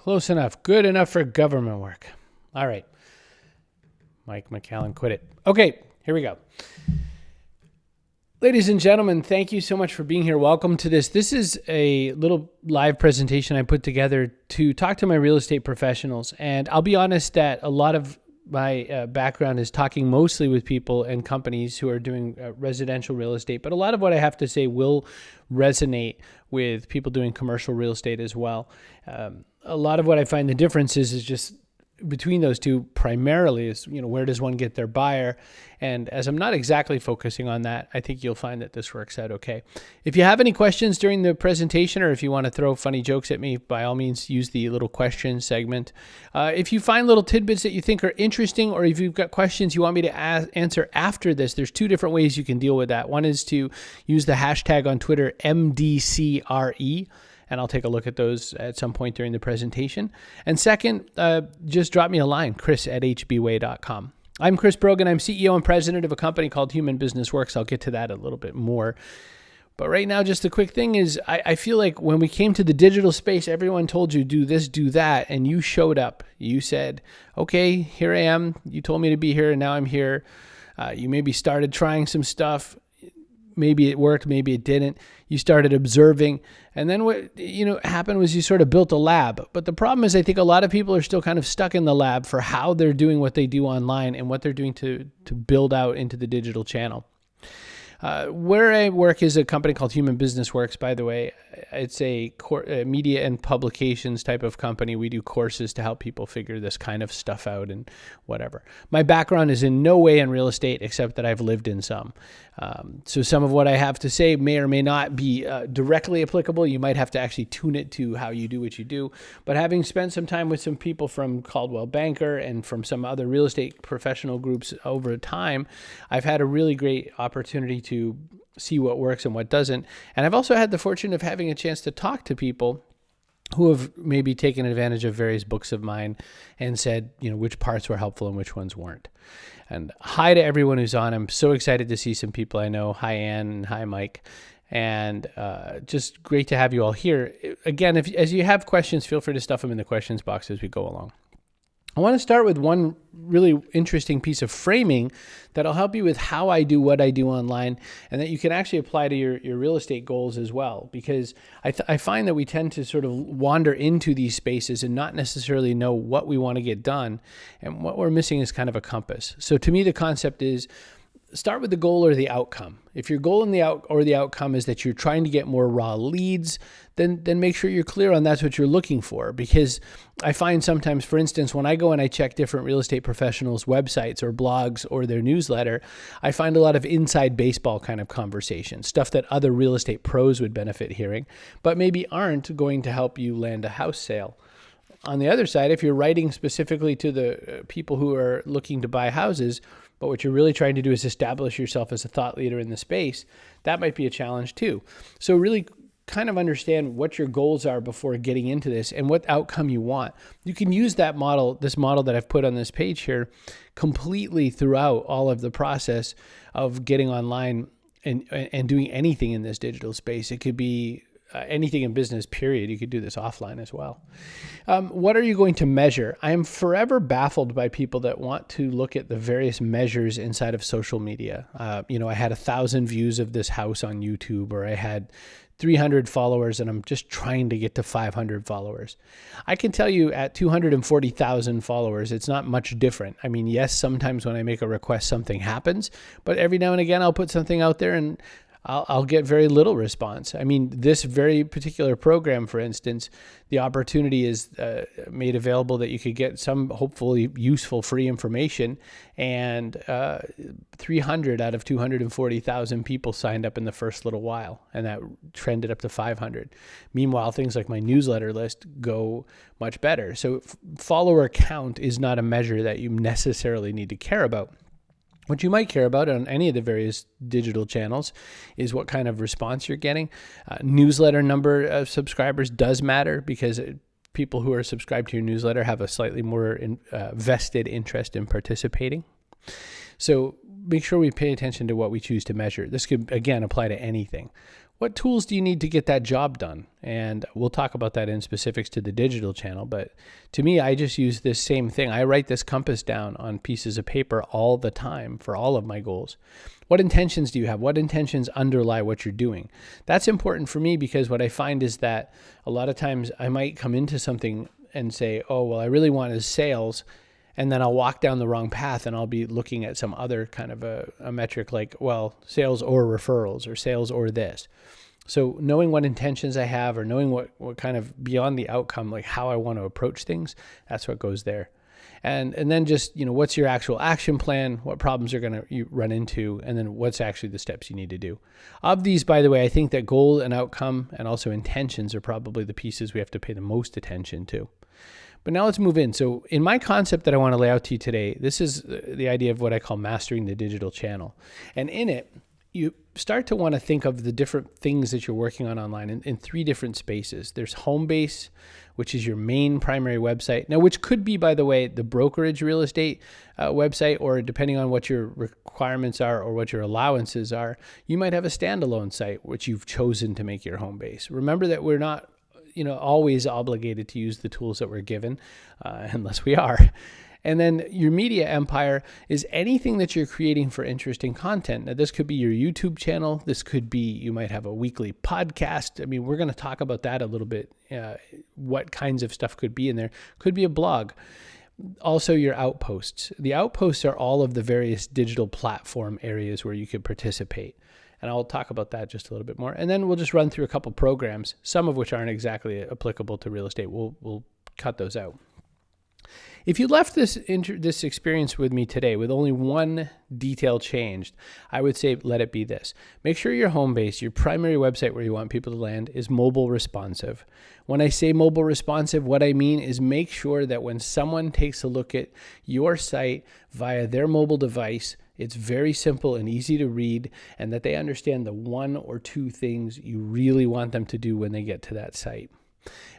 Close enough. Good enough for government work. All right. Mike McCallan quit it. Okay, here we go. Ladies and gentlemen, thank you so much for being here. Welcome to this. This is a little live presentation I put together to talk to my real estate professionals. And I'll be honest that a lot of my background is talking mostly with people and companies who are doing residential real estate. But a lot of what I have to say will resonate with people doing commercial real estate as well. A lot of what I find the difference is just between those two primarily is, where does one get their buyer? And as I'm not exactly focusing on that, I think you'll find that this works out okay. If you have any questions during the presentation, or if you want to throw funny jokes at me, by all means, use the little question segment. If you find little tidbits that you think are interesting, or if you've got questions you want me to answer after this, there's two different ways you can deal with that. One is to use the hashtag on Twitter, MDCRE. And I'll take a look at those at some point during the presentation. And second, just drop me a line, chris@hbway.com. I'm Chris Brogan. I'm CEO and president of a company called Human Business Works. I'll get to that a little bit more. But right now, just a quick thing is I feel like when we came to the digital space, everyone told you, do this, do that. And you showed up. You said, okay, here I am. You told me to be here, and now I'm here. You maybe started trying some stuff. Maybe it worked, maybe it didn't. You started observing. And then what happened was you sort of built a lab. But the problem is I think a lot of people are still kind of stuck in the lab for how they're doing what they do online and what they're doing to build out into the digital channel. Where I work is a company called Human Business Works, by the way. It's a media and publications type of company. We do courses to help people figure this kind of stuff out and whatever. My background is in no way in real estate, except that I've lived in some. So some of what I have to say may or may not be directly applicable. You might have to actually tune it to how you do what you do. But having spent some time with some people from Coldwell Banker and from some other real estate professional groups over time, I've had a really great opportunity to see what works and what doesn't. And I've also had the fortune of having a chance to talk to people who have maybe taken advantage of various books of mine and said, which parts were helpful and which ones weren't. And hi to everyone who's on. I'm so excited to see some people I know. Hi, Ann, and hi, Mike. And just great to have you all here. Again, as you have questions, feel free to stuff them in the questions box as we go along. I want to start with one really interesting piece of framing that'll help you with how I do what I do online, and that you can actually apply to your real estate goals as well. Because I find that we tend to sort of wander into these spaces and not necessarily know what we want to get done. And what we're missing is kind of a compass. So to me, the concept is start with the goal or the outcome. If your goal and the outcome is that you're trying to get more raw leads, then make sure you're clear on that's what you're looking for. Because I find sometimes, for instance, when I go and I check different real estate professionals' websites or blogs or their newsletter, I find a lot of inside baseball kind of conversation, stuff that other real estate pros would benefit hearing, but maybe aren't going to help you land a house sale. On the other side, if you're writing specifically to the people who are looking to buy houses, but what you're really trying to do is establish yourself as a thought leader in the space, that might be a challenge too. So really kind of understand what your goals are before getting into this and what outcome you want. You can use that model, this model that I've put on this page here, completely throughout all of the process of getting online and doing anything in this digital space. It could be anything in business, period. You could do this offline as well. What are you going to measure? I am forever baffled by people that want to look at the various measures inside of social media. I had 1,000 views of this house on YouTube, or I had 300 followers and I'm just trying to get to 500 followers. I can tell you at 240,000 followers, it's not much different. I mean, yes, sometimes when I make a request, something happens, but every now and again, I'll put something out there and I'll get very little response. I mean, this very particular program, for instance, the opportunity is made available that you could get some hopefully useful free information, and 300 out of 240,000 people signed up in the first little while, and that trended up to 500. Meanwhile, things like my newsletter list go much better. So follower count is not a measure that you necessarily need to care about. What you might care about on any of the various digital channels is what kind of response you're getting. Newsletter number of subscribers does matter because people who are subscribed to your newsletter have a slightly more vested interest in participating. So make sure we pay attention to what we choose to measure. This could, again, apply to anything. what tools do you need to get that job done? And we'll talk about that in specifics to the digital channel. But to me, I just use this same thing. I write this compass down on pieces of paper all the time for all of my goals. What intentions do you have? What intentions underlie what you're doing? That's important for me because what I find is that a lot of times I might come into something and say, oh, well, I really want is sales. And then I'll walk down the wrong path and I'll be looking at some other kind of a metric like, well, sales or referrals or sales or this. So knowing what intentions I have or knowing what kind of beyond the outcome, like how I want to approach things, that's what goes there. And then just, what's your actual action plan? What problems are you run into? And then what's actually the steps you need to do? Of these, by the way, I think that goal and outcome and also intentions are probably the pieces we have to pay the most attention to. But now let's move in. So in my concept that I want to lay out to you today, this is the idea of what I call mastering the digital channel. And in it, you start to want to think of the different things that you're working on online in three different spaces. There's Homebase, which is your main primary website. Now, which could be, by the way, the brokerage real estate website, or depending on what your requirements are or what your allowances are, you might have a standalone site, which you've chosen to make your home base. Remember that we're not always obligated to use the tools that we're given, unless we are. And then your media empire is anything that you're creating for interesting content. Now, this could be your YouTube channel. This could be, you might have a weekly podcast. I mean, we're going to talk about that a little bit, what kinds of stuff could be in there. Could be a blog. Also, your outposts. The outposts are all of the various digital platform areas where you could participate. And I'll talk about that just a little bit more. And then we'll just run through a couple programs, some of which aren't exactly applicable to real estate. We'll cut those out. If you left this experience with me today with only one detail changed, I would say let it be this. Make sure your home base, your primary website where you want people to land, is mobile responsive. When I say mobile responsive, what I mean is make sure that when someone takes a look at your site via their mobile device, it's very simple and easy to read, and that they understand the one or two things you really want them to do when they get to that site.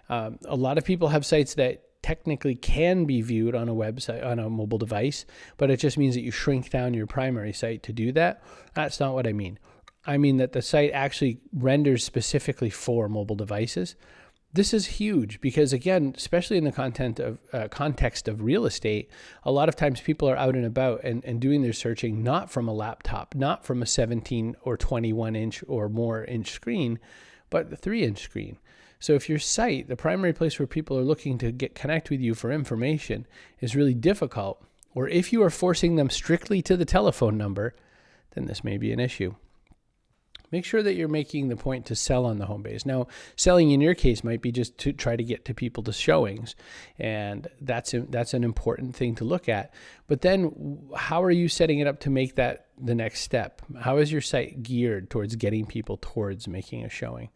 A lot of people have sites that technically can be viewed on a website, on a mobile device, but it just means that you shrink down your primary site to do that. That's not what I mean. I mean that the site actually renders specifically for mobile devices. This is huge because, again, especially in the context of real estate, a lot of times people are out and about and doing their searching not from a laptop, not from a 17 or 21 inch or more inch screen, but the 3-inch screen. So if your site, the primary place where people are looking to connect with you for information, is really difficult, or if you are forcing them strictly to the telephone number, then this may be an issue. Make sure that you're making the point to sell on the home base. Now, selling in your case might be just to try to get to people to showings, and that's an important thing to look at. But then how are you setting it up to make that the next step? How is your site geared towards getting people towards making a showing?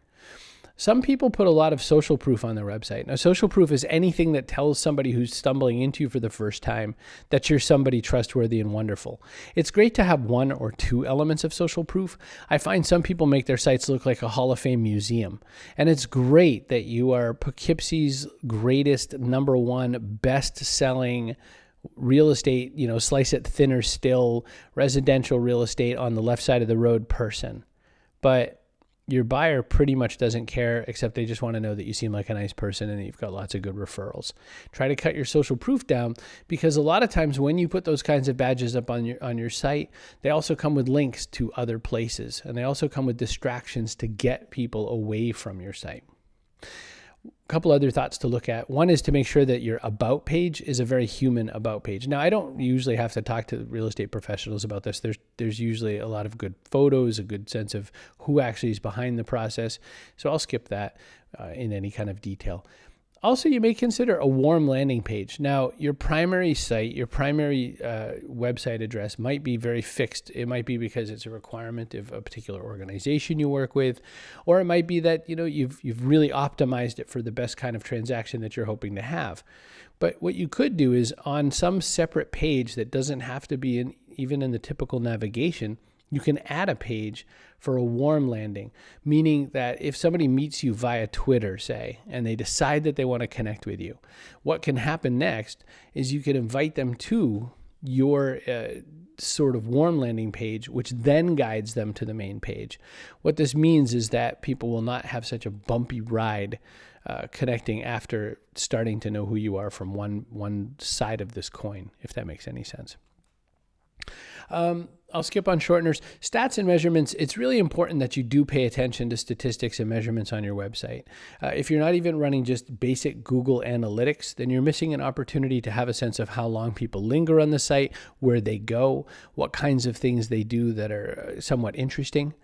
Some people put a lot of social proof on their website. Now, social proof is anything that tells somebody who's stumbling into you for the first time that you're somebody trustworthy and wonderful. It's great to have one or two elements of social proof. I find some people make their sites look like a Hall of Fame museum. And it's great that you are Poughkeepsie's greatest, #1, best-selling real estate, slice it thinner still, residential real estate on the left side of the road person. But your buyer pretty much doesn't care, except they just want to know that you seem like a nice person and that you've got lots of good referrals. Try to cut your social proof down, because a lot of times when you put those kinds of badges up on your site, they also come with links to other places, and they also come with distractions to get people away from your site. A couple other thoughts to look at. One is to make sure that your about page is a very human about page. Now, I don't usually have to talk to real estate professionals about this. There's usually a lot of good photos, a good sense of who actually is behind the process. So I'll skip that in any kind of detail. Also, you may consider a warm landing page. Now, your primary site, your primary website address might be very fixed. It might be because it's a requirement of a particular organization you work with, or it might be that you've really optimized it for the best kind of transaction that you're hoping to have. But what you could do is on some separate page that doesn't have to be even in the typical navigation, you can add a page for a warm landing, meaning that if somebody meets you via Twitter, say, and they decide that they want to connect with you, what can happen next is you can invite them to your sort of warm landing page, which then guides them to the main page. What this means is that people will not have such a bumpy ride connecting after starting to know who you are from one side of this coin, if that makes any sense. I'll skip on shorteners. Stats and measurements, it's really important that you do pay attention to statistics and measurements on your website. If you're not even running just basic Google Analytics, then you're missing an opportunity to have a sense of how long people linger on the site, where they go, what kinds of things they do that are somewhat interesting.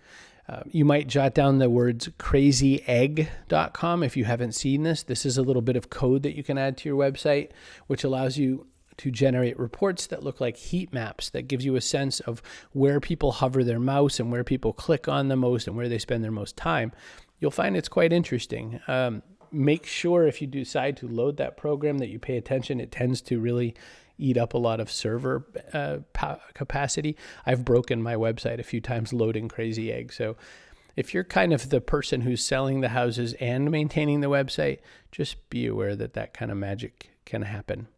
You might jot down the words crazyegg.com if you haven't seen this. This is a little bit of code that you can add to your website, which allows you to generate reports that look like heat maps that gives you a sense of where people hover their mouse and where people click on the most and where they spend their most time. You'll find it's quite interesting. Make sure if you decide to load that program that you pay attention. It tends to really eat up a lot of server capacity. I've broken my website a few times loading Crazy Egg. So if you're kind of the person who's selling the houses and maintaining the website, just be aware that that kind of magic can happen.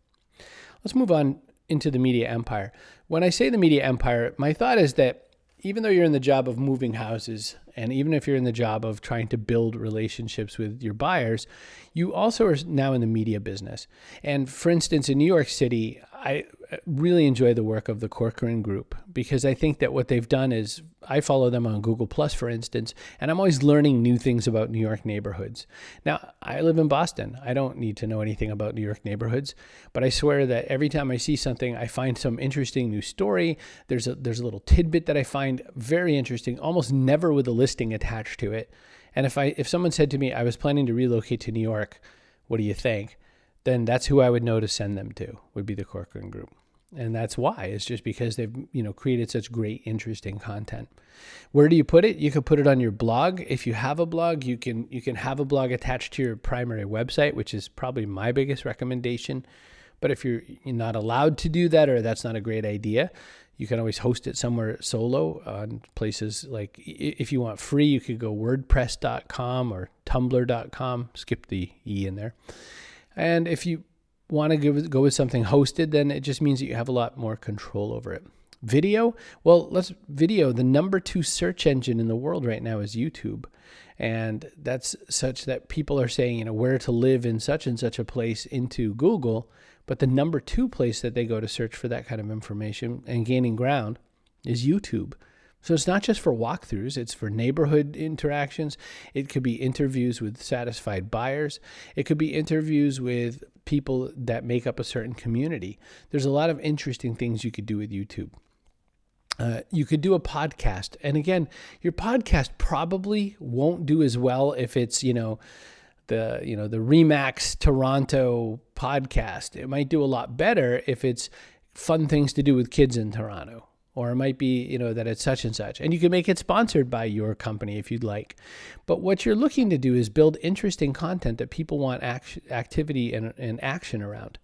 Let's move on into the media empire. When I say the media empire, my thought is that even though you're in the job of moving houses, and even if you're in the job of trying to build relationships with your buyers, you also are now in the media business. And for instance, in New York City, I really enjoy the work of the Corcoran Group because I think that what they've done is, I follow them on Google+, for instance, and I'm always learning new things about New York neighborhoods. Now, I live in Boston. I don't need to know anything about New York neighborhoods, but I swear that every time I see something, I find some interesting new story. There's a little tidbit that I find very interesting, almost never with a listing attached to it. And if someone said to me, I was planning to relocate to New York, what do you think? Then that's who I would know to send them to, would be the Corcoran Group. And that's why. It's just because they've created such great, interesting content. Where do you put it? You could put it on your blog. If you have a blog, you can have a blog attached to your primary website, which is probably my biggest recommendation. But if you're not allowed to do that, or that's not a great idea, you can always host it somewhere solo on places like, if you want free, you could go wordpress.com or tumblr.com, skip the E in there. And if you want to go with something hosted, then it just means that you have a lot more control over it. Video, the number 2 search engine in the world right now is YouTube. And that's such that people are saying, where to live in such and such a place into Google. But the number 2 place that they go to search for that kind of information and gaining ground is YouTube. So it's not just for walkthroughs, it's for neighborhood interactions. It could be interviews with satisfied buyers. It could be interviews with people that make up a certain community. There's a lot of interesting things you could do with YouTube. You could do a podcast. And again, your podcast probably won't do as well if it's, the Remax Toronto podcast. It might do a lot better if it's fun things to do with kids in Toronto. Or it might be, that it's such and such. And you can make it sponsored by your company if you'd like. But what you're looking to do is build interesting content that people want activity and action around.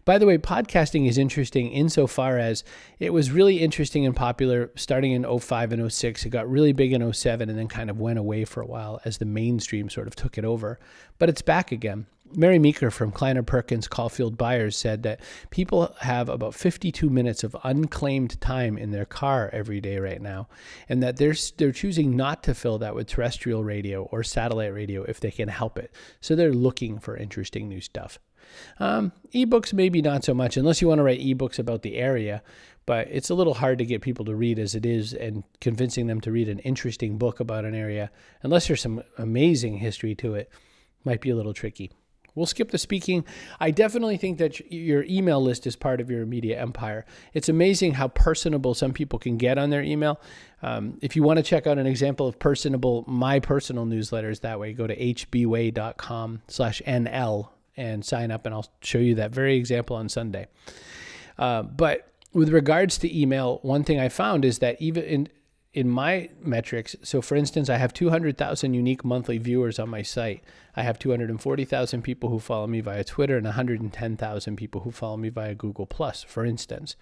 By the way, podcasting is interesting insofar as it was really interesting and popular starting in 05 and 06. It got really big in 07 and then kind of went away for a while as the mainstream sort of took it over. But it's back again. Mary Meeker from Kleiner Perkins Caulfield Buyers said that people have about 52 minutes of unclaimed time in their car every day right now, and that they're choosing not to fill that with terrestrial radio or satellite radio if they can help it. So they're looking for interesting new stuff. Ebooks, maybe not so much, unless you want to write ebooks about the area, but it's a little hard to get people to read as it is, and convincing them to read an interesting book about an area, unless there's some amazing history to it, might be a little tricky. We'll skip the speaking. I definitely think that your email list is part of your media empire. It's amazing how personable some people can get on their email. If you want to check out an example of personable, my personal newsletter is that way. Go to hbway.com/NL and sign up, and I'll show you that very example on Sunday. But with regards to email, one thing I found is that even in my metrics, so for instance, I have 200,000 unique monthly viewers on my site. I have 240,000 people who follow me via Twitter and 110,000 people who follow me via Google+, for instance.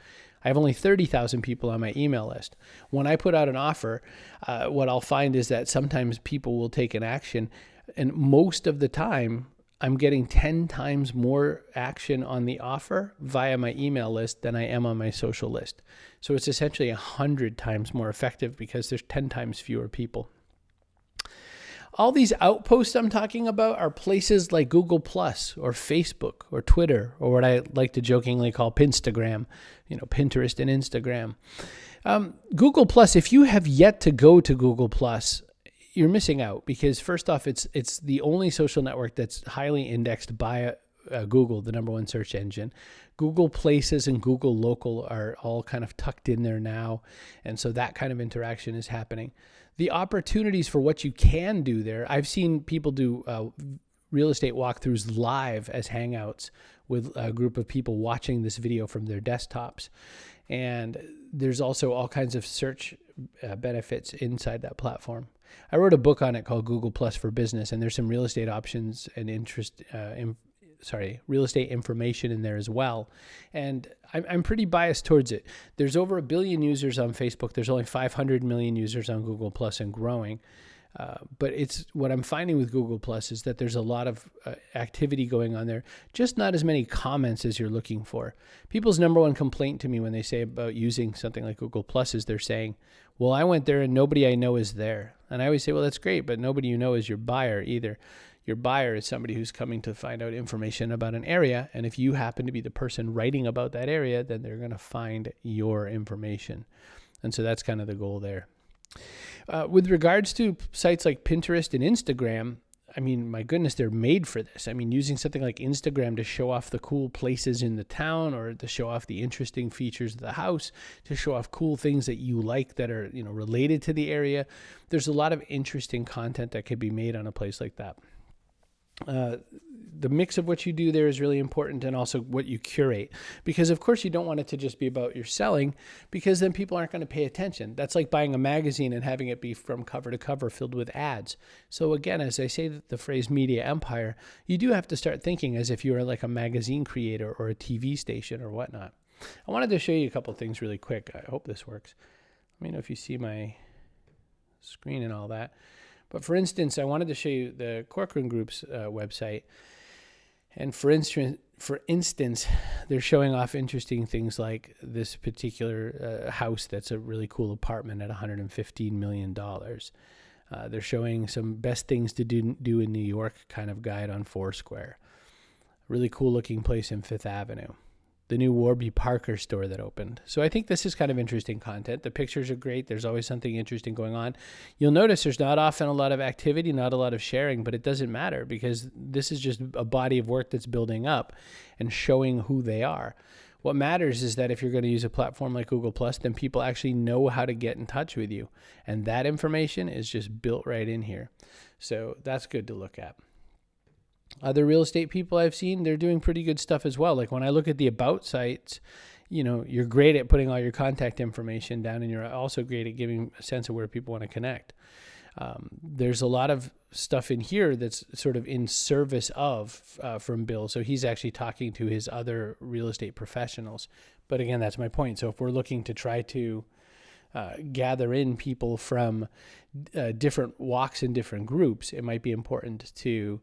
I have only 30,000 people on my email list. When I put out an offer, what I'll find is that sometimes people will take an action, and most of the time, I'm getting 10 times more action on the offer via my email list than I am on my social list. So it's essentially 100 times more effective because there's 10 times fewer people. All these outposts I'm talking about are places like Google Plus or Facebook or Twitter, or what I like to jokingly call Pinstagram, Pinterest and Instagram. Google Plus, if you have yet to go to Google Plus, you're missing out, because first off, it's the only social network that's highly indexed by Google, the number one search engine. Google Places and Google Local are all kind of tucked in there now. And so that kind of interaction is happening. The opportunities for what you can do there, I've seen people do real estate walkthroughs live as Hangouts with a group of people watching this video from their desktops. And there's also all kinds of search benefits inside that platform. I wrote a book on it called Google Plus for Business, and there's some real estate options and real estate information in there as well. And I'm pretty biased towards it. There's over 1 billion users on Facebook. There's only 500 million users on Google Plus and growing. But it's what I'm finding with Google Plus is that there's a lot of activity going on there, just not as many comments as you're looking for. People's number one complaint to me when they say about using something like Google Plus is they're saying, well, I went there and nobody I know is there. And I always say, well, that's great, but nobody you know is your buyer either. Your buyer is somebody who's coming to find out information about an area. And if you happen to be the person writing about that area, then they're going to find your information. And so that's kind of the goal there. With regards to sites like Pinterest and Instagram, I mean, my goodness, they're made for this. I mean, using something like Instagram to show off the cool places in the town, or to show off the interesting features of the house, to show off cool things that you like that are, related to the area. There's a lot of interesting content that could be made on a place like that. The mix of what you do there is really important, and also what you curate, because of course you don't want it to just be about your selling, because then people aren't going to pay attention. That's like buying a magazine and having it be from cover to cover filled with ads. So again, as I say the phrase media empire, you do have to start thinking as if you are like a magazine creator or a TV station or whatnot. I wanted to show you a couple of things really quick. I hope this works. Let me know if you see my screen and all that. But for instance, I wanted to show you the Corcoran Group's website. And for instance, they're showing off interesting things like this particular house that's a really cool apartment at $115 million. They're showing some best things to do in New York kind of guide on Foursquare. Really cool looking place in Fifth Avenue. The new Warby Parker store that opened. So I think this is kind of interesting content. The pictures are great. There's always something interesting going on. You'll notice there's not often a lot of activity, not a lot of sharing, but it doesn't matter, because this is just a body of work that's building up and showing who they are. What matters is that if you're going to use a platform like Google Plus, then people actually know how to get in touch with you. And that information is just built right in here. So that's good to look at. Other real estate people I've seen, they're doing pretty good stuff as well. Like when I look at the about sites, you're great at putting all your contact information down, and you're also great at giving a sense of where people want to connect. There's a lot of stuff in here that's sort of in service of from Bill. So he's actually talking to his other real estate professionals. But again, that's my point. So if we're looking to try to gather in people from different walks and different groups, it might be important to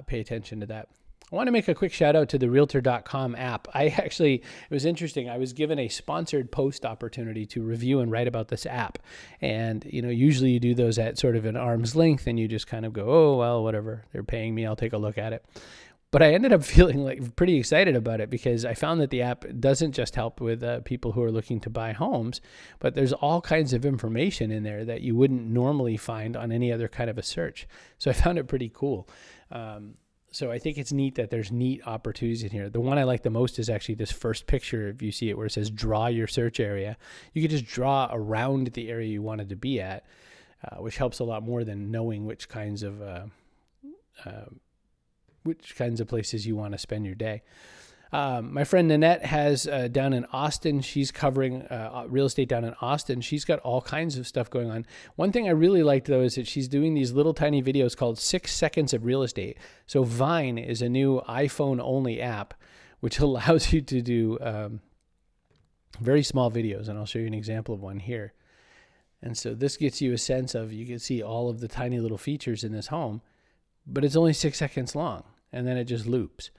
pay attention to that. I want to make a quick shout out to the Realtor.com app. It was interesting. I was given a sponsored post opportunity to review and write about this app. And, usually you do those at sort of an arm's length, and you just kind of go, oh, well, whatever, they're paying me, I'll take a look at it. But I ended up feeling like pretty excited about it, because I found that the app doesn't just help with people who are looking to buy homes, but there's all kinds of information in there that you wouldn't normally find on any other kind of a search. So I found it pretty cool. So I think it's neat that there's neat opportunities in here. The one I like the most is actually this first picture, if you see it, where it says draw your search area. You could just draw around the area you wanted to be at, which helps a lot more than knowing which kinds of places you want to spend your day. My friend Nanette has down in Austin, she's covering real estate down in Austin. She's got all kinds of stuff going on. One thing I really liked, though, is that she's doing these little tiny videos called 6 Seconds of Real Estate. So Vine is a new iPhone-only app, which allows you to do very small videos, and I'll show you an example of one here. And so this gets you a sense of, you can see all of the tiny little features in this home, but it's only 6 seconds long. and then it just loops.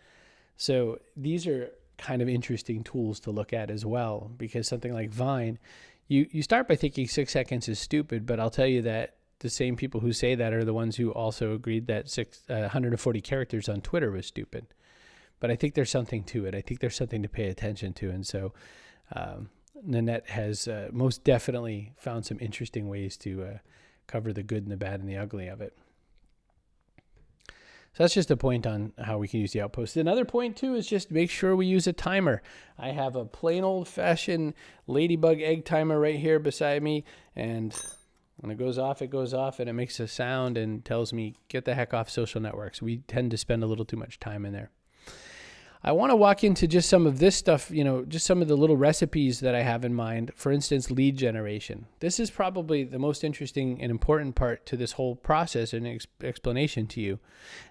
So these are kind of interesting tools to look at as well, because something like Vine, you start by thinking 6 seconds is stupid, but I'll tell you that the same people who say that are the ones who also agreed that 140 characters on Twitter was stupid. But I think there's something to it. I think there's something to pay attention to. And so Nanette has most definitely found some interesting ways to cover the good and the bad and the ugly of it. So that's just a point on how we can use the Outpost. Another point, too, is just make sure we use a timer. I have a plain old-fashioned Ladybug egg timer right here beside me, and when it goes off, and it makes a sound and tells me, get the heck off social networks. We tend to spend a little too much time in there. I want to walk into just some of this stuff, just some of the little recipes that I have in mind. For instance, lead generation. This is probably the most interesting and important part to this whole process and explanation to you.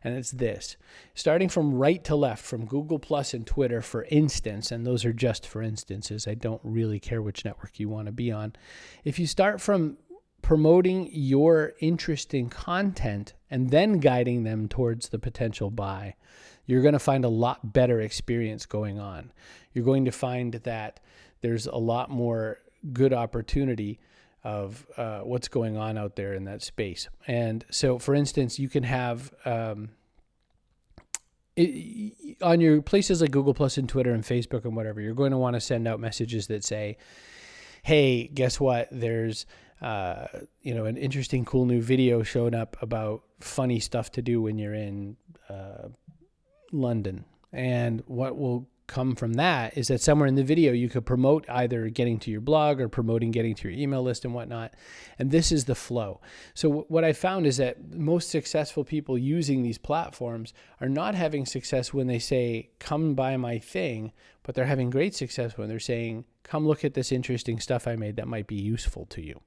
And it's this. Starting from right to left, from Google Plus and Twitter, for instance, and those are just for instances. I don't really care which network you want to be on. If you start from promoting your interesting content and then guiding them towards the potential buy, you're going to find a lot better experience going on. You're going to find that there's a lot more good opportunity of what's going on out there in that space. And so, for instance, you can have on your places like Google Plus and Twitter and Facebook and whatever, you're going to want to send out messages that say, hey, guess what? There's an interesting, cool new video showing up about funny stuff to do when you're in London. And what will come from that is that somewhere in the video you could promote either getting to your blog or promoting getting to your email list and whatnot. And this is the flow. So what I found is that most successful people using these platforms are not having success when they say, come buy my thing, but they're having great success when they're saying, come look at this interesting stuff I made that might be useful to you.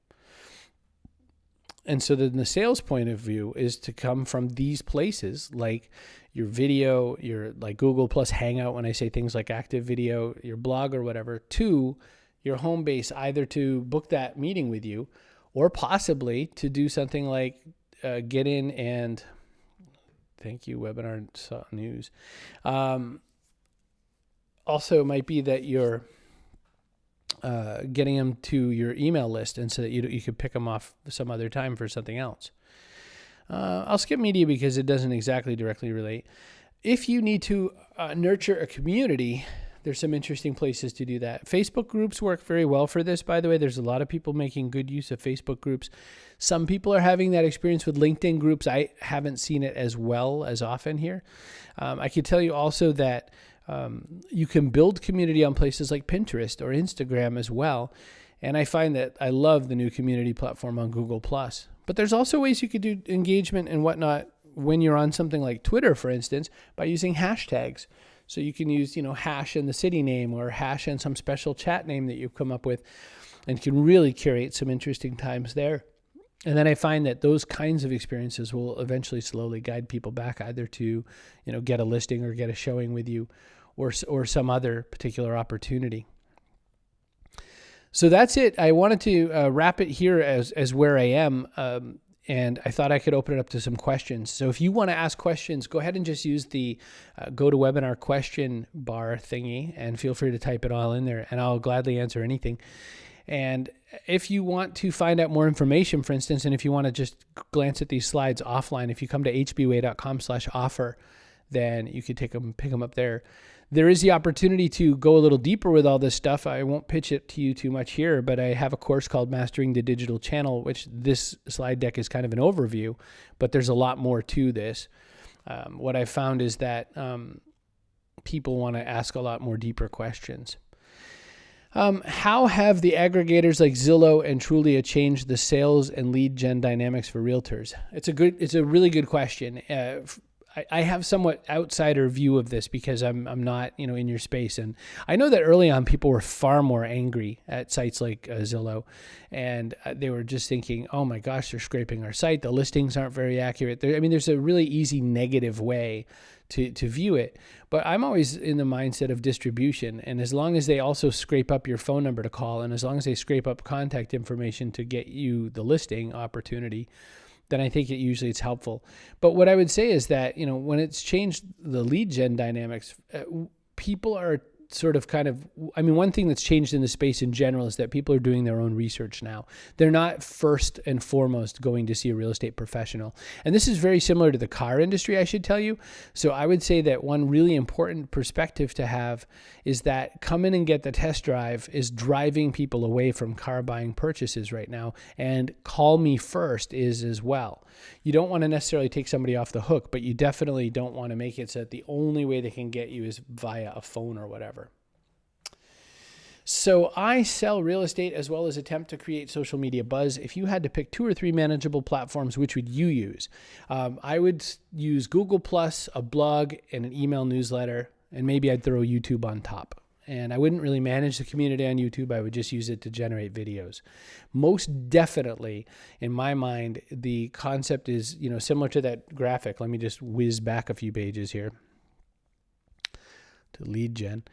And so then the sales point of view is to come from these places, like your video, your like Google Plus Hangout, when I say things like active video, your blog or whatever, to your home base, either to book that meeting with you or possibly to do something like get in and thank you, Webinar News. Also, it might be that you're getting them to your email list, and so that you could pick them off some other time for something else. I'll skip media because it doesn't exactly directly relate. If you need to nurture a community, there's some interesting places to do that. Facebook groups work very well for this, by the way. There's a lot of people making good use of Facebook groups. Some people are having that experience with LinkedIn groups. I haven't seen it as well as often here. I can tell you also that you can build community on places like Pinterest or Instagram as well. And I find that I love the new community platform on Google+. But there's also ways you could do engagement and whatnot when you're on something like Twitter, for instance, by using hashtags. So you can use, hash and the city name or hash and some special chat name that you've come up with, and can really curate some interesting times there. And then I find that those kinds of experiences will eventually slowly guide people back either to, get a listing or get a showing with you, or some other particular opportunity. So that's it. I wanted to wrap it here as where I am, and I thought I could open it up to some questions. So if you want to ask questions, go ahead and just use the GoToWebinar question bar thingy, and feel free to type it all in there, and I'll gladly answer anything. And if you want to find out more information, for instance, and if you want to just glance at these slides offline, if you come to hbway.com/offer, then you could pick them up there. There is the opportunity to go a little deeper with all this stuff. I won't pitch it to you too much here, but I have a course called Mastering the Digital Channel, which this slide deck is kind of an overview, but there's a lot more to this. What I found is that people want to ask a lot more deeper questions. How have the aggregators like Zillow and Trulia changed the sales and lead gen dynamics for realtors? It's a really good question. I have somewhat outsider view of this because I'm not, in your space. And I know that early on people were far more angry at sites like Zillow, and they were just thinking, oh my gosh, they're scraping our site. The listings aren't very accurate. There's a really easy negative way to view it, but I'm always in the mindset of distribution. And as long as they also scrape up your phone number to call, and as long as they scrape up contact information to get you the listing opportunity, then I think it's helpful. But what I would say is that, when it's changed the lead gen dynamics, people are one thing that's changed in the space in general is that people are doing their own research now. They're not first and foremost going to see a real estate professional. And this is very similar to the car industry, I should tell you. So I would say that one really important perspective to have is that come in and get the test drive is driving people away from car buying purchases right now. And call me first is as well. You don't want to necessarily take somebody off the hook, but you definitely don't want to make it so that the only way they can get you is via a phone or whatever. So I sell real estate as well as attempt to create social media buzz. If you had to pick 2 or 3 manageable platforms, which would you use? I would use Google+, a blog, and an email newsletter, and maybe I'd throw YouTube on top. And I wouldn't really manage the community on YouTube. I would just use it to generate videos. Most definitely, in my mind, the concept is, similar to that graphic. Let me just whiz back a few pages here to lead gen.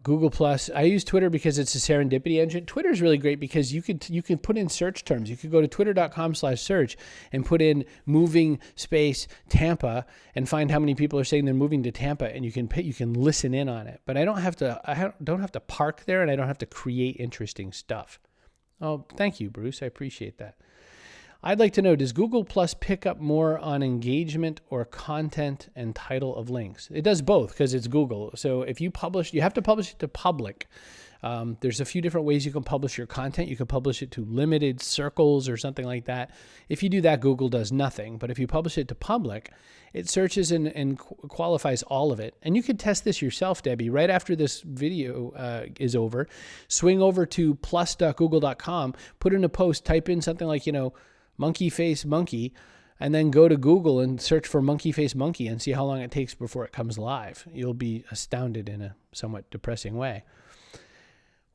Google+. I use Twitter because it's a serendipity engine. Twitter is really great because you can put in search terms. You could go to twitter.com/search and put in moving space Tampa and find how many people are saying they're moving to Tampa, and you can listen in on it. But I don't have to park there, and I don't have to create interesting stuff. Oh, thank you, Bruce. I appreciate that. I'd like to know, does Google Plus pick up more on engagement or content and title of links? It does both because it's Google. So if you publish, you have to publish it to public. There's a few different ways you can publish your content. You can publish it to limited circles or something like that. If you do that, Google does nothing. But if you publish it to public, it searches and qualifies all of it. And you could test this yourself, Debbie. Right after this video is over, swing over to plus.google.com, put in a post, type in something like, monkey face monkey, and then go to Google and search for monkey face monkey and see how long it takes before it comes live. You'll be astounded in a somewhat depressing way.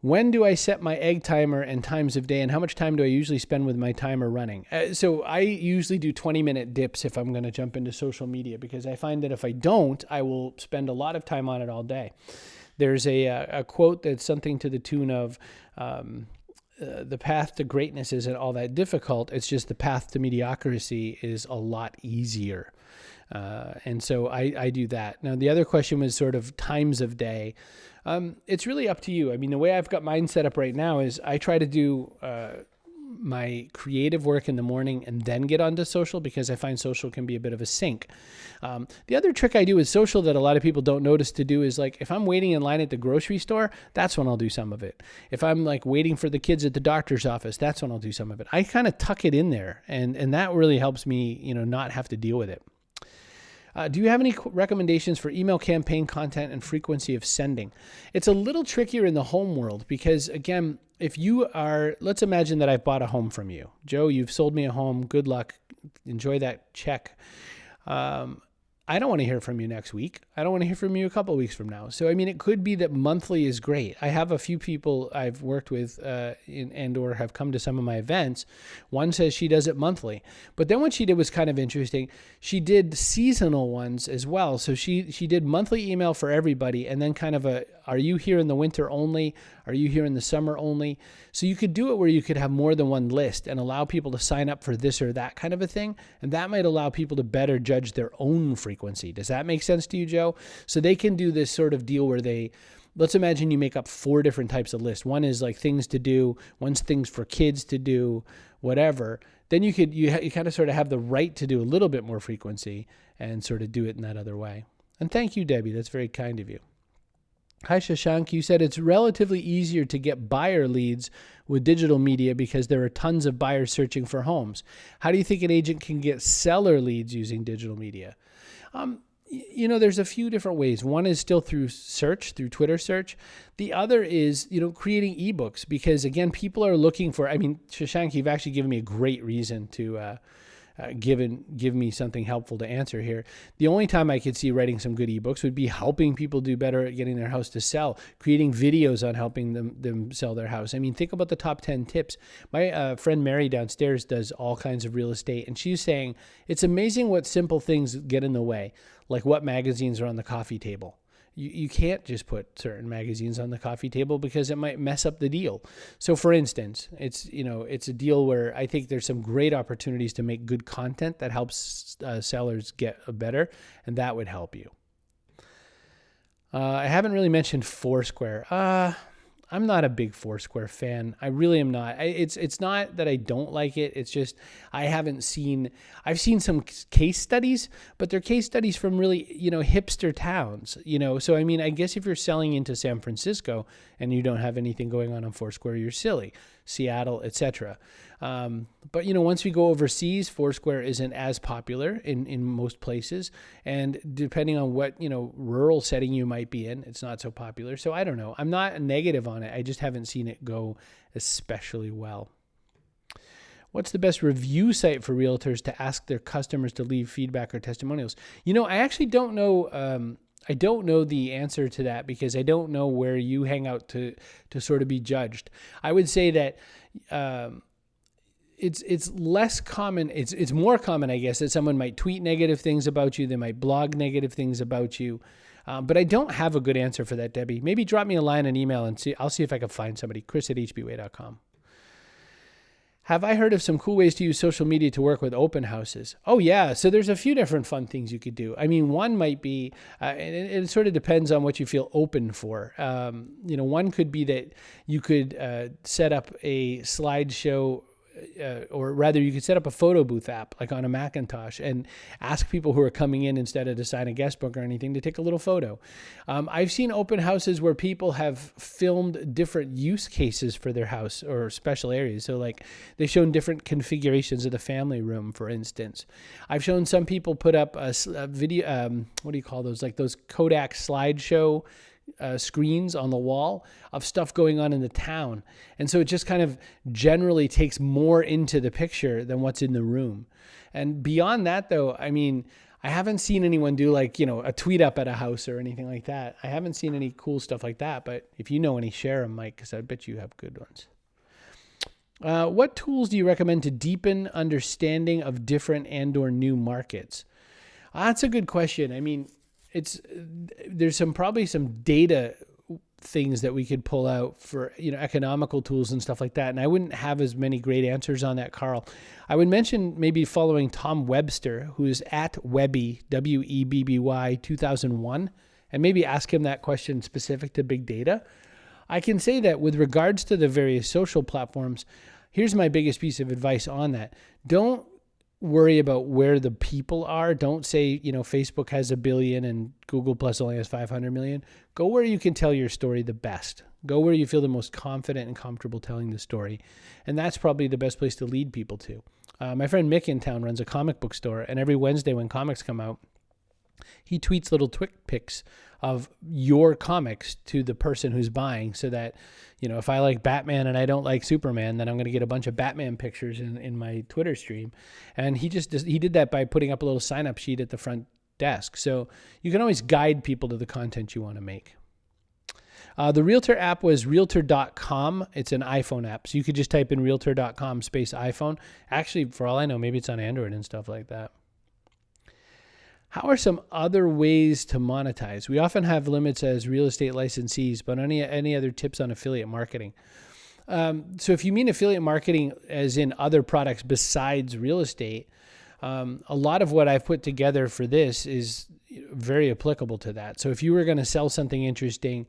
When do I set my egg timer and times of day, and how much time do I usually spend with my timer running? So I usually do 20-minute dips if I'm going to jump into social media, because I find that if I don't, I will spend a lot of time on it all day. There's a quote that's something to the tune of, the path to greatness isn't all that difficult. It's just the path to mediocrity is a lot easier. And so I do that. Now, the other question was sort of times of day. It's really up to you. I mean, the way I've got mine set up right now is I try to do my creative work in the morning and then get onto social, because I find social can be a bit of a sink. The other trick I do with social that a lot of people don't notice to do is, like, if I'm waiting in line at the grocery store, that's when I'll do some of it. If I'm like waiting for the kids at the doctor's office, that's when I'll do some of it. I kind of tuck it in there, and that really helps me, not have to deal with it. Do you have any recommendations for email campaign content and frequency of sending? It's a little trickier in the home world because, again, if you are, let's imagine that I've bought a home from you. Joe, you've sold me a home. Good luck. Enjoy that check. I don't want to hear from you next week. I don't want to hear from you a couple of weeks from now. So, I mean, it could be that monthly is great. I have a few people I've worked with and or have come to some of my events. One says she does it monthly. But then what she did was kind of interesting. She did seasonal ones as well. So she did monthly email for everybody, and then kind of are you here in the winter only? Are you here in the summer only? So you could do it where you could have more than one list and allow people to sign up for this or that kind of a thing. And that might allow people to better judge their own frequency. Does that make sense to you, Joe? So they can do this sort of deal where let's imagine you make up 4 different types of lists. One is like things to do. One's things for kids to do, whatever. Then you kind of sort of have the right to do a little bit more frequency and sort of do it in that other way. And thank you, Debbie. That's very kind of you. Hi, Shashank. You said it's relatively easier to get buyer leads with digital media because there are tons of buyers searching for homes. How do you think an agent can get seller leads using digital media? There's a few different ways. One is still through search, through Twitter search. The other is, creating ebooks, because, again, people are looking for, Shashank, you've actually given me a great reason to give me something helpful to answer here. The only time I could see writing some good ebooks would be helping people do better at getting their house to sell, creating videos on helping them sell their house. Think about the top 10 tips. My friend Mary downstairs does all kinds of real estate, and she's saying it's amazing what simple things get in the way, like what magazines are on the coffee table. you can't just put certain magazines on the coffee table because it might mess up the deal. So for instance, it's a deal where I think there's some great opportunities to make good content that helps sellers get better, and that would help you. I haven't really mentioned Foursquare. I'm not a big Foursquare fan. I really am not. It's not that I don't like it. It's just I've seen some case studies, but they're case studies from really, hipster towns, So, I mean, I guess if you're selling into San Francisco and you don't have anything going on Foursquare, you're silly. Seattle, etc. But, once we go overseas, Foursquare isn't as popular in most places. And depending on what, rural setting you might be in, it's not so popular. So I don't know. I'm not negative on it. I just haven't seen it go especially well. What's the best review site for realtors to ask their customers to leave feedback or testimonials? I actually don't know. I don't know the answer to that because I don't know where you hang out to sort of be judged. I would say that it's less common. It's more common, I guess, that someone might tweet negative things about you. They might blog negative things about you. But I don't have a good answer for that, Debbie. Maybe drop me a line, an email, and I'll see if I can find somebody. Chris@hbway.com. Have I heard of some cool ways to use social media to work with open houses? Oh, yeah. So there's a few different fun things you could do. I mean, one might be, and it sort of depends on what you feel open for. One could be that you could set up a slideshow, or rather you could set up a photo booth app like on a Macintosh and ask people who are coming in instead of to sign a guest book or anything to take a little photo. I've seen open houses where people have filmed different use cases for their house or special areas. So like they've shown different configurations of the family room, for instance. I've shown some people put up a video, what do you call those? Like those Kodak slideshow screens on the wall of stuff going on in the town. And so it just kind of generally takes more into the picture than what's in the room. And beyond that, though, I mean, I haven't seen anyone do like, a tweet up at a house or anything like that. I haven't seen any cool stuff like that. But if you know any, share them, Mike, because I bet you have good ones. What tools do you recommend to deepen understanding of different and/or new markets? That's a good question. I mean, there's probably some data things that we could pull out for, economical tools and stuff like that. And I wouldn't have as many great answers on that, Carl. I would mention maybe following Tom Webster, who is at Webby, WEBBY 2001, and maybe ask him that question specific to big data. I can say that with regards to the various social platforms, here's my biggest piece of advice on that. Don't worry about where the people are. Don't say, Facebook has 1 billion and Google Plus only has 500 million. Go where you can tell your story the best. Go where you feel the most confident and comfortable telling the story. And that's probably the best place to lead people to. My friend Mick in town runs a comic book store, and every Wednesday when comics come out, he tweets little twit pics of your comics to the person who's buying so that, if I like Batman and I don't like Superman, then I'm going to get a bunch of Batman pictures in my Twitter stream. And he did that by putting up a little sign-up sheet at the front desk. So you can always guide people to the content you want to make. The Realtor app was Realtor.com. It's an iPhone app. So you could just type in Realtor.com /iPhone. Actually, for all I know, maybe it's on Android and stuff like that. How are some other ways to monetize? We often have limits as real estate licensees, but any other tips on affiliate marketing? So if you mean affiliate marketing as in other products besides real estate, a lot of what I've put together for this is very applicable to that. So if you were going to sell something interesting,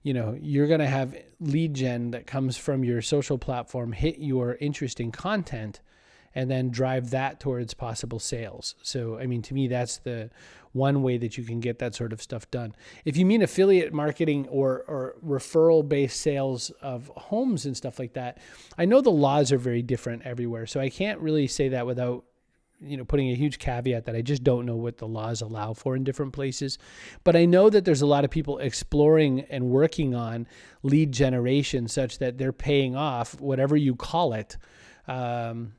you're going to have lead gen that comes from your social platform, hit your interesting content, and then drive that towards possible sales. So, I mean, to me, that's the one way that you can get that sort of stuff done. If you mean affiliate marketing or referral-based sales of homes and stuff like that, I know the laws are very different everywhere. So I can't really say that without, putting a huge caveat that I just don't know what the laws allow for in different places. But I know that there's a lot of people exploring and working on lead generation such that they're paying off whatever you call it, some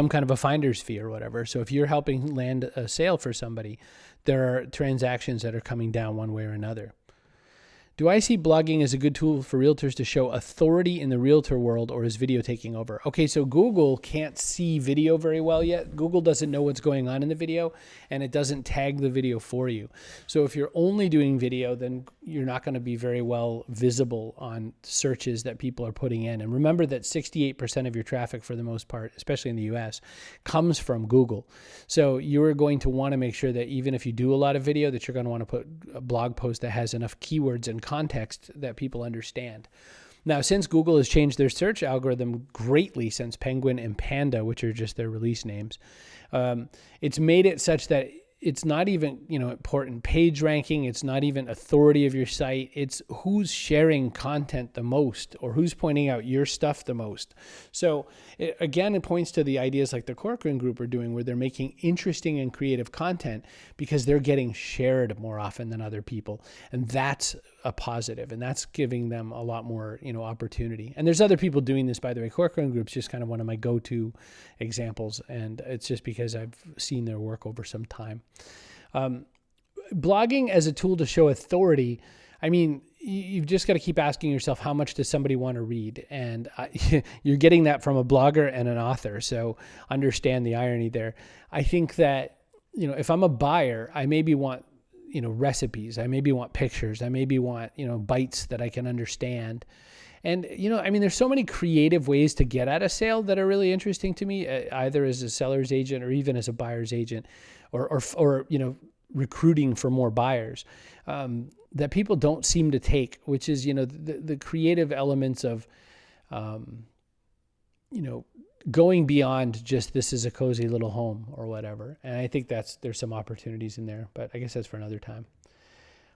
kind of a finder's fee or whatever. So if you're helping land a sale for somebody, there are transactions that are coming down one way or another. Do I see blogging as a good tool for realtors to show authority in the realtor world, or is video taking over? Okay, so Google can't see video very well yet. Google doesn't know what's going on in the video, and it doesn't tag the video for you. So if you're only doing video, then you're not going to be very well visible on searches that people are putting in. And remember that 68% of your traffic, for the most part, especially in the US, comes from Google. So you're going to want to make sure that even if you do a lot of video, that you're going to want to put a blog post that has enough keywords and context that people understand. Now, since Google has changed their search algorithm greatly since Penguin and Panda, which are just their release names, it's made it such that it's not even, important page ranking. It's not even authority of your site. It's who's sharing content the most or who's pointing out your stuff the most. So it points to the ideas like the Corcoran Group are doing, where they're making interesting and creative content because they're getting shared more often than other people. And that's a positive, and that's giving them a lot more, opportunity. And there's other people doing this, by the way. Corcoran Group's just kind of one of my go-to examples, and it's just because I've seen their work over some time. Blogging as a tool to show authority, I mean, you've just got to keep asking yourself, how much does somebody want to read? And you're getting that from a blogger and an author, so understand the irony there. I think that, if I'm a buyer, I maybe want recipes. I maybe want pictures. I maybe want, bites that I can understand. And, there's so many creative ways to get at a sale that are really interesting to me, either as a seller's agent or even as a buyer's agent, or recruiting for more buyers, that people don't seem to take, which is, the creative elements of, going beyond just this is a cozy little home or whatever. And I think there's some opportunities in there, but I guess that's for another time.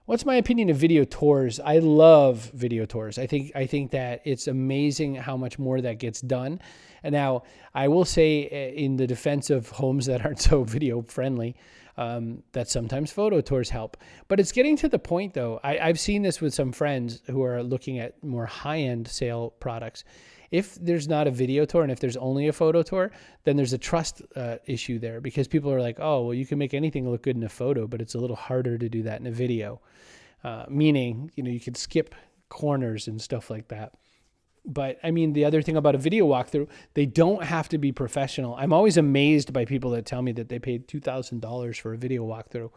What's my opinion of video tours? I love video tours. I think that it's amazing how much more that gets done. And now I will say, in the defense of homes that aren't so video friendly, that sometimes photo tours help. But it's getting to the point, though. I've seen this with some friends who are looking at more high-end sale products. If there's not a video tour and if there's only a photo tour, then there's a trust issue there, because people are like, oh, well, you can make anything look good in a photo, but it's a little harder to do that in a video. Meaning, you could skip corners and stuff like that. But I mean, the other thing about a video walkthrough, they don't have to be professional. I'm always amazed by people that tell me that they paid $2,000 for a video walkthrough.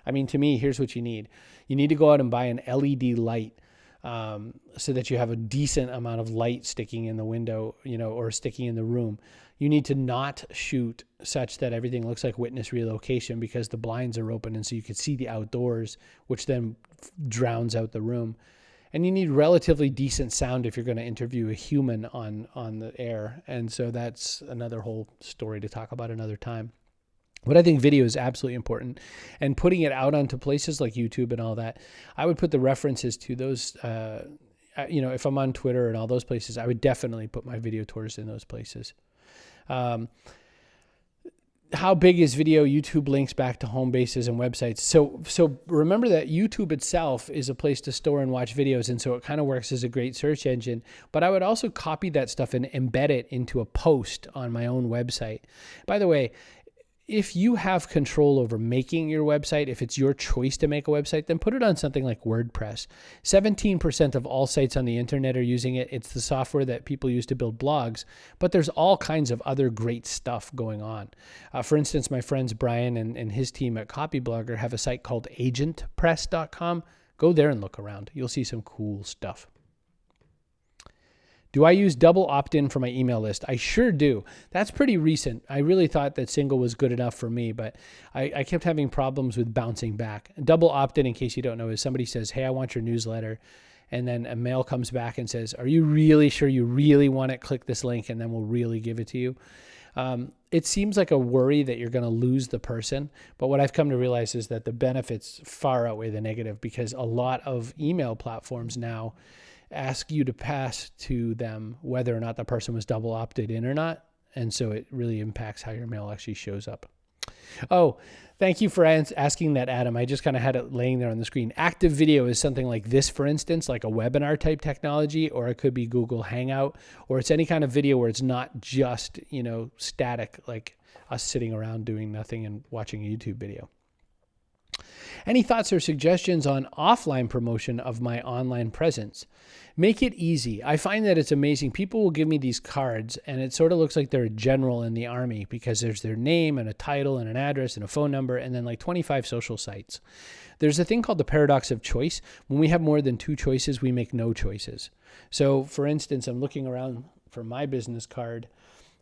I mean, to me, here's what you need. You need to go out and buy an LED light, so that you have a decent amount of light sticking in the window, or sticking in the room. You need to not shoot such that everything looks like witness relocation, because the blinds are open and so you can see the outdoors, which then drowns out the room. And you need relatively decent sound if you're going to interview a human on the air. And so that's another whole story to talk about another time. But I think video is absolutely important, and putting it out onto places like YouTube and all that, I would put the references to those, if I'm on Twitter and all those places, I would definitely put my video tours in those places. How big is video? YouTube links back to home bases and websites. So remember that YouTube itself is a place to store and watch videos. And so it kind of works as a great search engine, but I would also copy that stuff and embed it into a post on my own website. By the way, if you have control over making your website, if it's your choice to make a website, then put it on something like WordPress. 17% of all sites on the internet are using it. It's the software that people use to build blogs, but there's all kinds of other great stuff going on. For instance, my friends Brian and his team at Copyblogger have a site called agentpress.com. Go there and look around. You'll see some cool stuff. Do I use double opt-in for my email list? I sure do. That's pretty recent. I really thought that single was good enough for me, but I kept having problems with bouncing back. Double opt-in, in case you don't know, is somebody says, hey, I want your newsletter. And then a mail comes back and says, are you really sure you really want it? Click this link and then we'll really give it to you. It seems like a worry that you're going to lose the person. But what I've come to realize is that the benefits far outweigh the negative, because a lot of email platforms now ask you to pass to them whether or not the person was double opted in or not. And so it really impacts how your mail actually shows up. Oh, thank you for asking that, Adam. I just kind of had it laying there on the screen. Active video is something like this, for instance, like a webinar type technology, or it could be Google Hangout, or it's any kind of video where it's not just, static, like us sitting around doing nothing and watching a YouTube video. Any thoughts or suggestions on offline promotion of my online presence? Make it easy. I find that it's amazing. People will give me these cards and it sort of looks like they're a general in the army because there's their name and a title and an address and a phone number and then like 25 social sites. There's a thing called the paradox of choice. When we have more than two choices, we make no choices. So for instance, I'm looking around for my business card.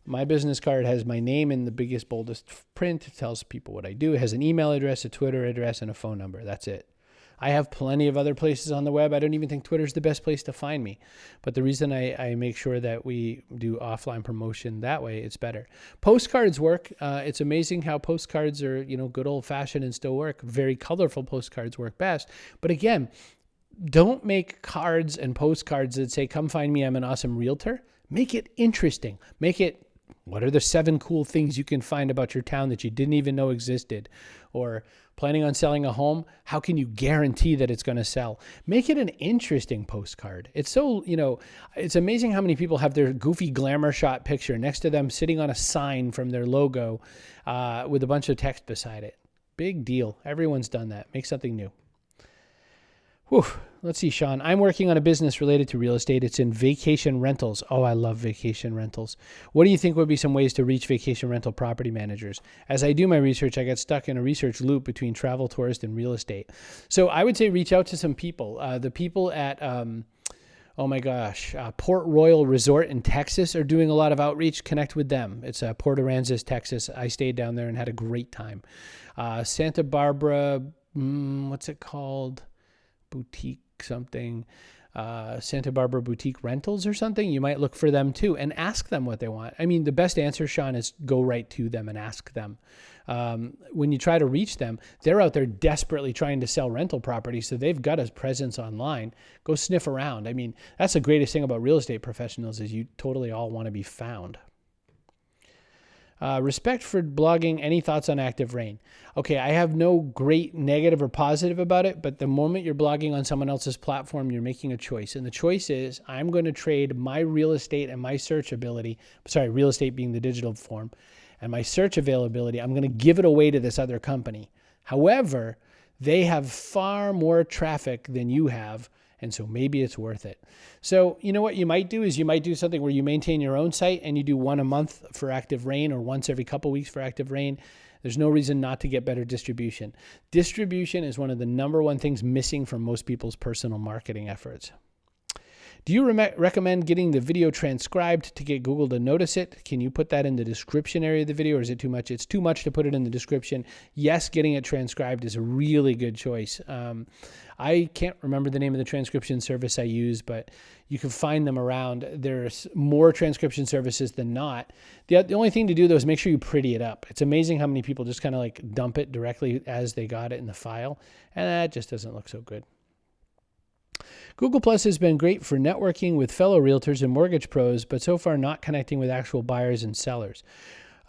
My business card has my name in the biggest, boldest print. It tells people what I do. It has an email address, a Twitter address, and a phone number. That's it. I have plenty of other places on the web. I don't even think Twitter's the best place to find me. But the reason I make sure that we do offline promotion that way, it's better. Postcards work. It's amazing how postcards are, good old fashioned and still work. Very colorful postcards work best. But again, don't make cards and postcards that say, come find me, I'm an awesome realtor. Make it interesting. Make it, what are the 7 cool things you can find about your town that you didn't even know existed? Or planning on selling a home, how can you guarantee that it's going to sell? Make it an interesting postcard. It's so, it's amazing how many people have their goofy glamour shot picture next to them sitting on a sign from their logo with a bunch of text beside it. Big deal. Everyone's done that. Make something new. Whew. Let's see, Sean. I'm working on a business related to real estate. It's in vacation rentals. Oh, I love vacation rentals. What do you think would be some ways to reach vacation rental property managers? As I do my research, I got stuck in a research loop between travel, tourist, and real estate. So I would say reach out to some people. The people at, Port Royal Resort in Texas are doing a lot of outreach. Connect with them. It's Port Aransas, Texas. I stayed down there and had a great time. Santa Barbara, what's it called? Boutique something, Santa Barbara Boutique Rentals or something. You might look for them too and ask them what they want. I mean, the best answer, Sean, is go right to them and ask them. When you try to reach them, they're out there desperately trying to sell rental properties, so they've got a presence online. Go sniff around. I mean, that's the greatest thing about real estate professionals is you totally all want to be found. Respect for blogging. Any thoughts on Active Rain? Okay, I have no great negative or positive about it, but the moment you're blogging on someone else's platform, you're making a choice. And the choice is I'm going to trade my real estate and my search ability, real estate being the digital form, and my search availability, I'm going to give it away to this other company. However, they have far more traffic than you have, and so maybe it's worth it. So you know what you might do is you might do something where you maintain your own site and you do one a month for Active Rain or once every couple weeks for Active Rain. There's no reason not to get better distribution. Distribution is one of the number one things missing from most people's personal marketing efforts. Do you recommend getting the video transcribed to get Google to notice it? Can you put that in the description area of the video, or is it too much? It's too much to put it in the description. Yes, getting it transcribed is a really good choice. I can't remember the name of the transcription service I use, but you can find them around. There's more transcription services than not. The only thing to do, though, is make sure you pretty it up. It's amazing how many people just kind of like dump it directly as they got it in the file, and that just doesn't look so good. Google Plus has been great for networking with fellow realtors and mortgage pros, but so far not connecting with actual buyers and sellers.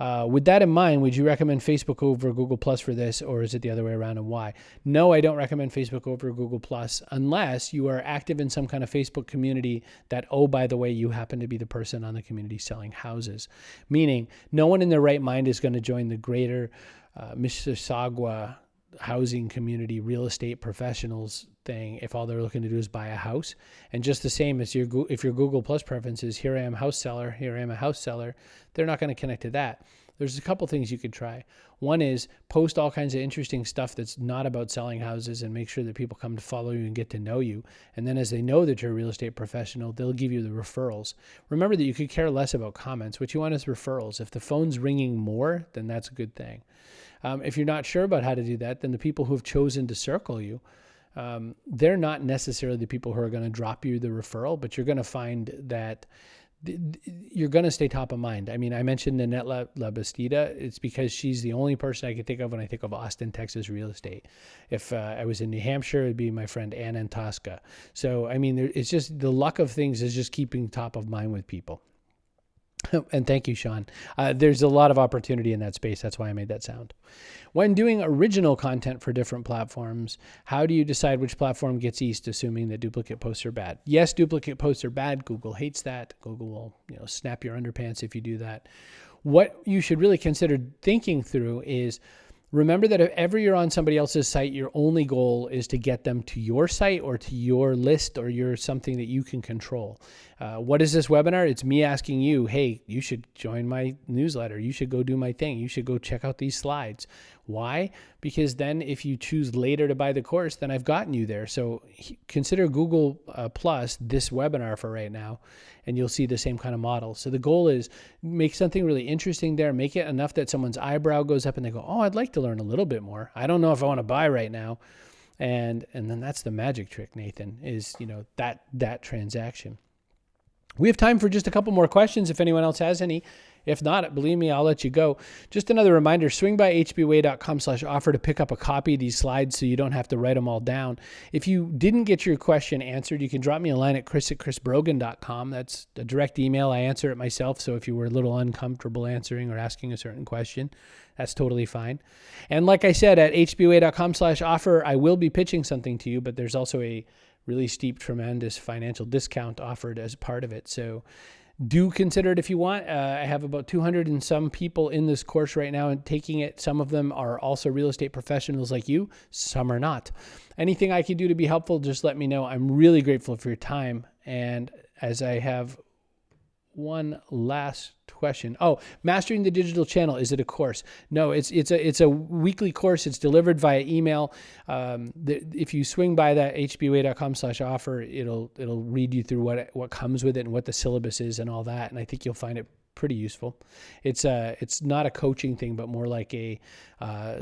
With that in mind, would you recommend Facebook over Google Plus for this, or is it the other way around, and why? No, I don't recommend Facebook over Google Plus unless you are active in some kind of Facebook community that, oh, by the way, you happen to be the person on the community selling houses. Meaning, no one in their right mind is going to join the greater Mississauga housing community real estate professionals thing if all they're looking to do is buy a house. And just the same as if your Google Plus preference is here I am house seller, here I am a house seller, they're not going to connect to that. There's a couple things you could try. One is post all kinds of interesting stuff that's not about selling houses and make sure that people come to follow you and get to know you. And then as they know that you're a real estate professional, they'll give you the referrals. Remember that you could care less about comments. What you want is referrals. If the phone's ringing more, then that's a good thing. If you're not sure about how to do that, then the people who have chosen to circle you, they're not necessarily the people who are going to drop you the referral, but you're going to find that you're going to stay top of mind. I mean, I mentioned Nanette Labastida. It's because she's the only person I can think of when I think of Austin, Texas real estate. If I was in New Hampshire, it'd be my friend Ann Antosca. So, I mean, it's just the luck of things is just keeping top of mind with people. And thank you, Sean. There's a lot of opportunity in that space. That's why I made that sound. When doing original content for different platforms, how do you decide which platform gets east, assuming that duplicate posts are bad? Yes, duplicate posts are bad. Google hates that. Google will, snap your underpants if you do that. What you should really consider thinking through is, Remember that if ever you're on somebody else's site, your only goal is to get them to your site or to your list or your something that you can control. What is this webinar? It's me asking you, hey, you should join my newsletter. You should go do my thing. You should go check out these slides. Why? Because then if you choose later to buy the course, then I've gotten you there. So consider Google Plus this webinar for right now, and you'll see the same kind of model. So the goal is make something really interesting there, make it enough that someone's eyebrow goes up and they go, oh, I'd like to learn a little bit more. I don't know if I want to buy right now. And then that's the magic trick, Nathan, is, that transaction. We have time for just a couple more questions if anyone else has any. If not, believe me, I'll let you go. Just another reminder, swing by hbway.com/offer to pick up a copy of these slides so you don't have to write them all down. If you didn't get your question answered, you can drop me a line at chris@chrisbrogan.com. That's a direct email. I answer it myself, so if you were a little uncomfortable answering or asking a certain question, that's totally fine. And like I said, at hbway.com/offer, I will be pitching something to you, but there's also a really steep, tremendous financial discount offered as part of it. So do consider it if you want. I have about 200 and some people in this course right now and taking it. Some of them are also real estate professionals like you. Some are not. Anything I can do to be helpful, just let me know. I'm really grateful for your time. And as I have one last question. Oh, Mastering the Digital Channel. Is it a course? No, it's a weekly course. It's delivered via email. If you swing by that hbway.com/offer, it'll read you through what comes with it and what the syllabus is and all that. And I think you'll find it pretty useful. It's not a coaching thing, but more like a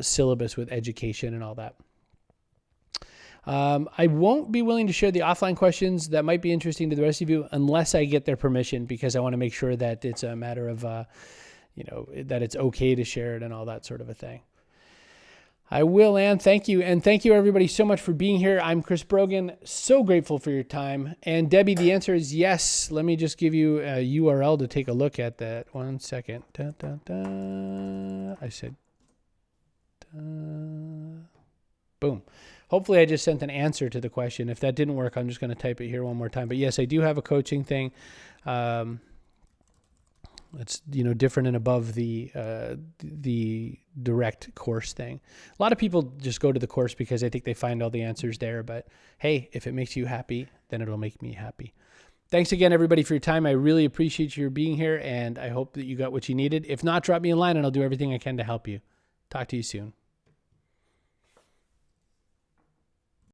syllabus with education and all that. I won't be willing to share the offline questions that might be interesting to the rest of you unless I get their permission, because I want to make sure that it's a matter of, that it's okay to share it and all that sort of a thing. I will, Ann. Thank you. And thank you, everybody, so much for being here. I'm Chris Brogan. So grateful for your time. And Debbie, the answer is yes. Let me just give you a URL to take a look at that. 1 second. I said, boom. Hopefully I just sent an answer to the question. If that didn't work, I'm just going to type it here one more time. But yes, I do have a coaching thing. It's different and above the direct course thing. A lot of people just go to the course because I think they find all the answers there. But hey, if it makes you happy, then it'll make me happy. Thanks again, everybody, for your time. I really appreciate your being here, and I hope that you got what you needed. If not, drop me a line, and I'll do everything I can to help you. Talk to you soon.